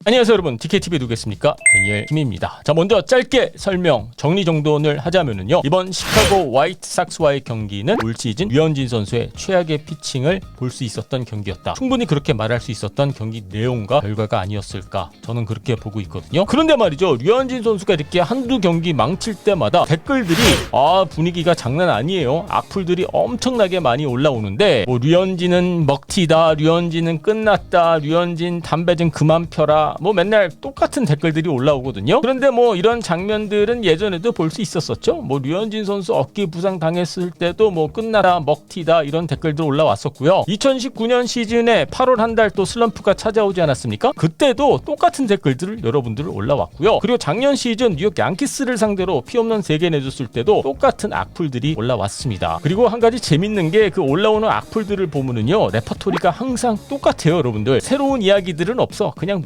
안녕하세요 여러분, DKTV 누구겠습니까? 데니엘 김입니다. 자, 먼저 짧게 설명 정리정돈을 하자면요, 이번 시카고 화이트삭스와의 경기는 올 시즌 류현진 선수의 최악의 피칭을 볼 수 있었던 경기였다. 충분히 그렇게 말할 수 있었던 경기 내용과 결과가 아니었을까, 저는 그렇게 보고 있거든요. 그런데 말이죠, 류현진 선수가 이렇게 한두 경기 망칠 때마다 댓글들이 분위기가 장난 아니에요. 악플들이 엄청나게 많이 올라오는데, 뭐 류현진은 먹튀다, 류현진은 끝났다, 류현진 담배 좀 그만 펴라, 뭐 맨날 똑같은 댓글들이 올라오거든요. 그런데 뭐 이런 장면들은 예전에도 볼 수 있었었죠. 뭐 류현진 선수 어깨 부상 당했을 때도 뭐 끝나라, 먹튀다, 이런 댓글들 올라왔었고요. 2019년 시즌에 8월 한 달 또 슬럼프가 찾아오지 않았습니까? 그때도 똑같은 댓글들을 여러분들 올라왔고요. 그리고 작년 시즌 뉴욕 양키스를 상대로 피 없는 3개 내줬을 때도 똑같은 악플들이 올라왔습니다. 그리고 한 가지 재밌는 게, 그 올라오는 악플들을 보면은요, 레퍼토리가 항상 똑같아요. 여러분들 새로운 이야기들은 없어. 그냥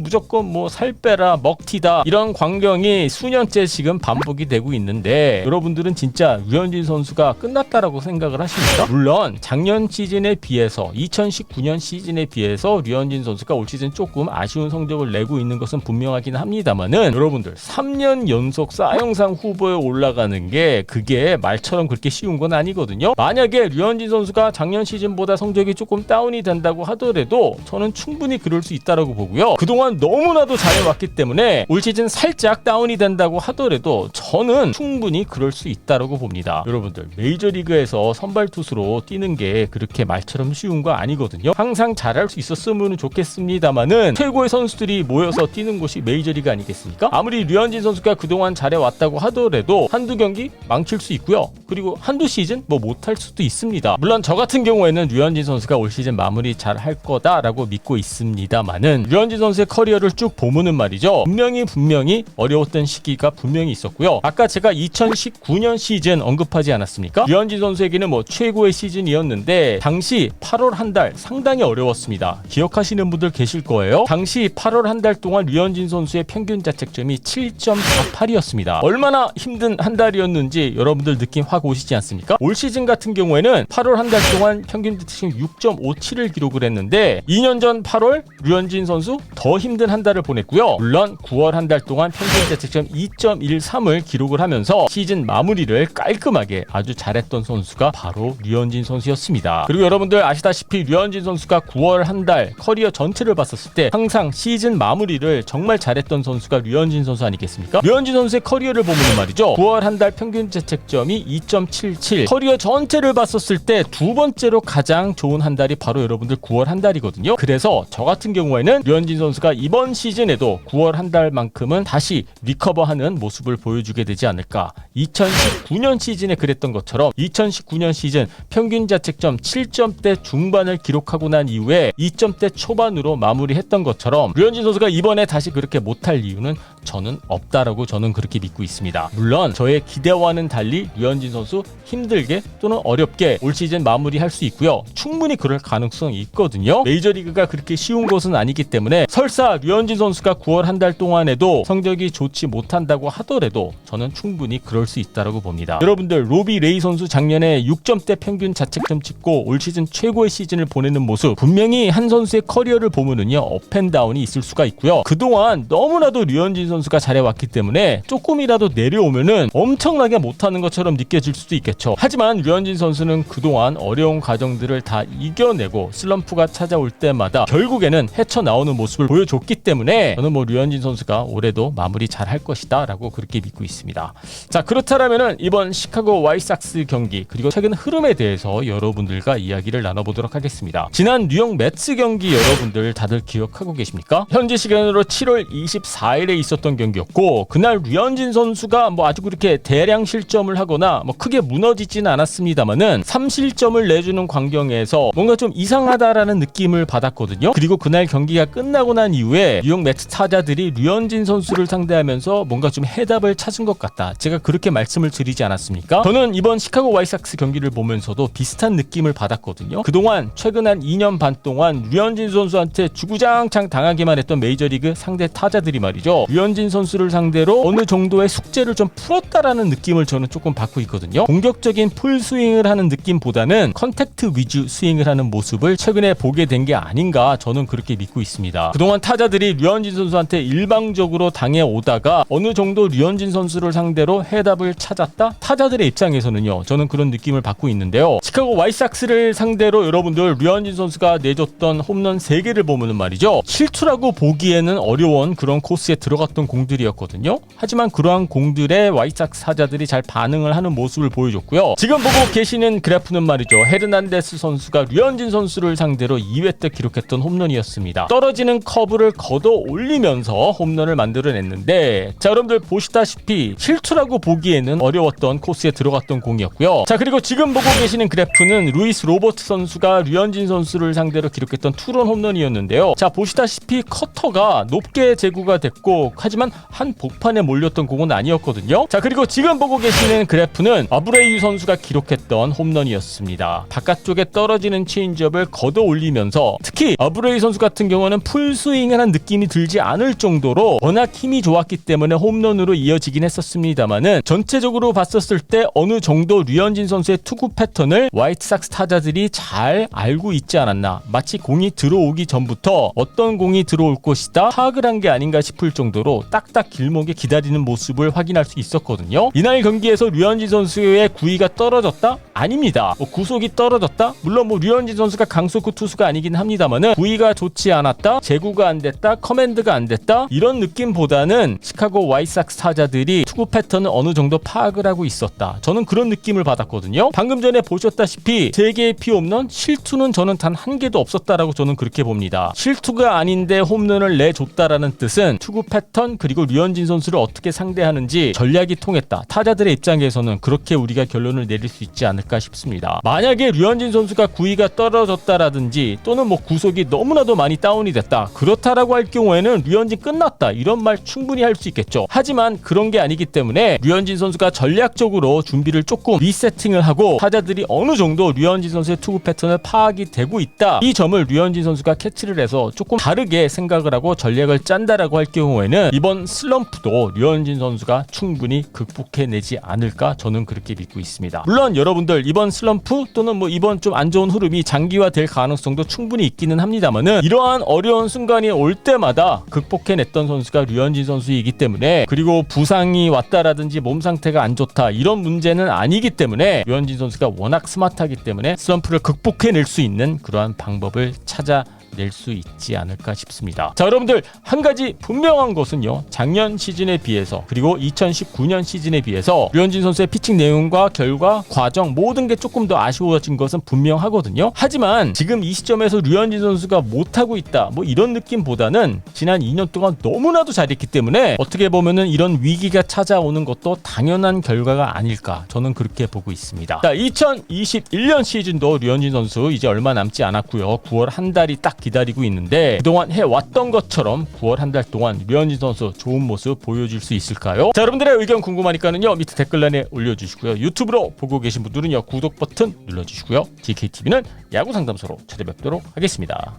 무조건 뭐 살 빼라, 먹튀다, 이런 광경이 수년째 지금 반복이 되고 있는데, 여러분들은 진짜 류현진 선수가 끝났다라고 생각을 하십니까? 물론 작년 시즌에 비해서, 2019년 시즌에 비해서 류현진 선수가 올 시즌 조금 아쉬운 성적을 내고 있는 것은 분명하긴 합니다만은, 여러분들 3년 연속 싸영상 후보에 올라가는 게 그게 말처럼 그렇게 쉬운 건 아니거든요. 만약에 류현진 선수가 작년 시즌보다 성적이 조금 다운이 된다고 하더라도 저는 충분히 그럴 수 있다라고 보고요. 그동안 너무나도 잘해왔기 때문에 올 시즌 살짝 다운이 된다고 하더라도 저는 충분히 그럴 수 있다라고 봅니다. 여러분들 메이저리그에서 선발 투수로 뛰는 게 그렇게 말처럼 쉬운 거 아니거든요. 항상 잘할 수 있었으면 좋겠습니다만은, 최고의 선수들이 모여서 뛰는 곳이 메이저리그 아니겠습니까? 아무리 류현진 선수가 그동안 잘해왔다고 하더라도 한두 경기 망칠 수 있고요. 그리고 한두 시즌 뭐 못할 수도 있습니다. 물론 저 같은 경우에는 류현진 선수가 올 시즌 마무리 잘 할 거다라고 믿고 있습니다만은, 류현진 선수의 커리어를 쭉 보면은 말이죠, 분명히 어려웠던 시기가 분명히 있었고요. 아까 제가 2019년 시즌 언급하지 않았습니까? 류현진 선수에게는 뭐 최고의 시즌이었는데, 당시 8월 한 달 상당히 어려웠습니다. 기억하시는 분들 계실 거예요. 당시 8월 한 달 동안 류현진 선수의 평균 자책점이 7.48이었습니다. 얼마나 힘든 한 달이었는지 여러분들 느낌 확 오시지 않습니까? 올 시즌 같은 경우에는 8월 한 달 동안 평균 자책점 6.57을 기록을 했는데, 2년 전 8월 류현진 선수 더 힘든 한 달을 보냈고요. 물론 9월 한 달 동안 평균 자책점 2.13을 기록을 하면서 시즌 마무리를 깔끔하게 아주 잘했던 선수가 바로 류현진 선수였습니다. 그리고 여러분들 아시다시피 류현진 선수가 9월 한 달 커리어 전체를 봤었을 때 항상 시즌 마무리를 정말 잘했던 선수가 류현진 선수 아니겠습니까? 류현진 선수의 커리어를 보면 말이죠, 9월 한 달 평균 자책점이 2.77, 커리어 전체를 봤었을 때 두 번째로 가장 좋은 한 달이 바로 여러분들 9월 한 달이거든요. 그래서 저 같은 경우에는 류현진 선수가 이번 시즌에도 9월 한 달만큼은 다시 리커버하는 모습을 보여주게 되지 않을까. 2019년 시즌에 그랬던 것처럼 2019년 시즌 평균 자책점 7점대 중반을 기록하고 난 이후에 2점대 초반으로 마무리했던 것처럼 류현진 선수가 이번에 다시 그렇게 못할 이유는 저는 없다라고 저는 그렇게 믿고 있습니다. 물론 저의 기대와는 달리 류현진 선수 힘들게 또는 어렵게 올 시즌 마무리할 수 있고요. 충분히 그럴 가능성이 있거든요. 메이저리그가 그렇게 쉬운 것은 아니기 때문에, 설사 류현진 선수가 9월 한 달 동안에도 성적이 좋지 못한다고 하더라도 저는 충분히 그럴 수 있다고 봅니다. 여러분들 로비 레이 선수 작년에 6점대 평균 자책점 찍고 올 시즌 최고의 시즌을 보내는 모습, 분명히 한 선수의 커리어를 보면은요, 업앤다운이 있을 수가 있고요. 그동안 너무나도 류현진 선수가 잘해왔기 때문에 조금이라도 내려오면은 엄청나게 못하는 것처럼 느껴질 수도 있겠죠. 하지만 류현진 선수는 그동안 어려운 과정들을 다 이겨내고 슬럼프가 찾아올 때마다 결국에는 헤쳐나오는 모습을 보여줬기 때문에, 저는 뭐 류현진 선수가 올해도 마무리 잘 할 것이다 라고 그렇게 믿고 있습니다. 자, 그렇다면 이번 시카고 화이트삭스 경기, 그리고 최근 흐름에 대해서 여러분들과 이야기를 나눠보도록 하겠습니다. 지난 뉴욕 매츠 경기 여러분들 다들 기억하고 계십니까? 현지 시간으로 7월 24일에 있었던 경기였고, 그날 류현진 선수가 뭐 아주 그렇게 대량 실점을 하거나 뭐 크게 무너지지는 않았습니다만은 3실점을 내주는 광경에서 뭔가 좀 이상하다라는 느낌을 받았거든요. 그리고 그날 경기가 끝나고 난 이후에 뉴욕 매츠 타자들이 류현진 선수를 상대하면서 뭔가 좀 해답을 찾은 것 같다, 제가 그렇게 말씀을 드리지 않았습니까? 저는 이번 시카고 화이트삭스 경기를 보면서도 비슷한 느낌을 받았거든요. 그동안 최근 한 2년 반 동안 류현진 선수한테 주구장창 당하기만 했던 메이저리그 상대 타자들이 말이죠, 류현진 선수를 상대로 어느 정도의 숙제를 좀 풀었다라는 느낌을 저는 조금 받고 있거든요. 공격적인 풀스윙을 하는 느낌보다는 컨택트 위주 스윙을 하는 모습을 최근에 보게 된 게 아닌가, 저는 그렇게 믿고 있습니다. 그동안 그동안 타자들이 류현진 선수한테 일방적으로 당해오다가 어느 정도 류현진 선수를 상대로 해답을 찾았다? 타자들의 입장에서는요, 저는 그런 느낌을 받고 있는데요. 시카고 화이트삭스를 상대로 여러분들 류현진 선수가 내줬던 홈런 3개를 보면은 말이죠, 실투라고 보기에는 어려운 그런 코스에 들어갔던 공들이었거든요. 하지만 그러한 공들에 화이트삭스 타자들이 잘 반응을 하는 모습을 보여줬고요. 지금 보고 계시는 그래프는 말이죠, 헤르난데스 선수가 류현진 선수를 상대로 2회 때 기록했던 홈런이었습니다. 떨어지는 커브를 걷어 올리면서 홈런을 만들어냈는데, 자, 여러분들 보시다시피 실투라고 보기에는 어려웠던 코스에 들어갔던 공이었고요. 자, 그리고 지금 보고 계시는 그래프는 루이스 로버트 선수가 류현진 선수를 상대로 기록했던 투런 홈런이었는데요. 자, 보시다시피 커터가 높게 제구가 됐고, 하지만 한 복판에 몰렸던 공은 아니었거든요. 자, 그리고 지금 보고 계시는 그래프는 아브레이유 선수가 기록했던 홈런이었습니다. 바깥쪽에 떨어지는 체인지업을 걷어 올리면서, 특히 아브레이유 선수 같은 경우는 풀스윙을 한 느낌이 들지 않을 정도로 워낙 힘이 좋았기 때문에 홈런으로 이어지긴 했었습니다만은, 전체적으로 봤었을 때 어느 정도 류현진 선수의 투구 패턴을 화이트삭스 타자들이 잘 알고 있지 않았나, 마치 공이 들어오기 전부터 어떤 공이 들어올 것이다 파악을 한 게 아닌가 싶을 정도로 딱딱 길목에 기다리는 모습을 확인할 수 있었거든요. 이날 경기에서 류현진 선수의 구위가 떨어졌다? 아닙니다. 구속이 떨어졌다? 물론 류현진 선수가 강속구 투수가 아니긴 합니다만은 구위가 좋지 않았다, 제구가 안 됐다, 커맨드가 안 됐다, 이런 느낌보다는 시카고 화이트삭스 타자들이 투구 패턴을 어느 정도 파악을 하고 있었다, 저는 그런 느낌을 받았거든요. 방금 전에 보셨다시피 3개의 피홈런, 실투는 저는 단 1개도 없었다라고 저는 그렇게 봅니다. 실투가 아닌데 홈런을 내줬다라는 뜻은 투구 패턴 그리고 류현진 선수를 어떻게 상대하는지 전략이 통했다, 타자들의 입장에서는 그렇게 우리가 결론을 내릴 수 있지 않을까 싶습니다. 만약에 류현진 선수가 구위가 떨어졌다라든지 또는 구속이 너무나도 많이 다운이 됐다, 그렇다라고 할 경우에는 류현진 끝났다, 이런 말 충분히 할 수 있겠죠. 하지만 그런 게 아니기 때문에 류현진 선수가 전략적으로 준비를 조금 리세팅을 하고 타자들이 어느 정도 류현진 선수의 투구 패턴을 파악이 되고 있다, 이 점을 류현진 선수가 캐치를 해서 조금 다르게 생각을 하고 전략을 짠다라고 할 경우에는 이번 슬럼프도 류현진 선수가 충분히 극복해내지 않을까, 저는 그렇게 믿고 있습니다. 물론 여러분들 이번 슬럼프 또는 이번 좀 안 좋은 흐름이 장기화될 가능성도 충분히 있기는 합니다만은, 이러한 어려운 순간이 올 때마다 극복해냈던 선수가 류현진 선수이기 때문에, 그리고 부상이 왔다라든지 몸 상태가 안 좋다 이런 문제는 아니기 때문에 류현진 선수가 워낙 스마트하기 때문에 슬럼프를 극복해낼 수 있는 그러한 방법을 찾아낼 수 있지 않을까 싶습니다. 자, 여러분들 한 가지 분명한 것은요, 작년 시즌에 비해서 그리고 2019년 시즌에 비해서 류현진 선수의 피칭 내용과 결과, 과정 모든 게 조금 더 아쉬워진 것은 분명하거든요. 하지만 지금 이 시점에서 류현진 선수가 못하고 있다 이런 느낌보다는 지난 2년 동안 너무나도 잘했기 때문에 어떻게 보면은 이런 위기가 찾아오는 것도 당연한 결과가 아닐까, 저는 그렇게 보고 있습니다. 자, 2021년 시즌도 류현진 선수 이제 얼마 남지 않았고요. 9월 한 달이 딱 기다리고 있는데, 그동안 해왔던 것처럼 9월 한 달 동안 류현진 선수 좋은 모습 보여줄 수 있을까요? 자, 여러분들의 의견 궁금하니까는요, 밑에 댓글란에 올려주시고요. 유튜브로 보고 계신 분들은요, 구독 버튼 눌러주시고요. GKTV는 야구 상담소로 찾아뵙도록 하겠습니다.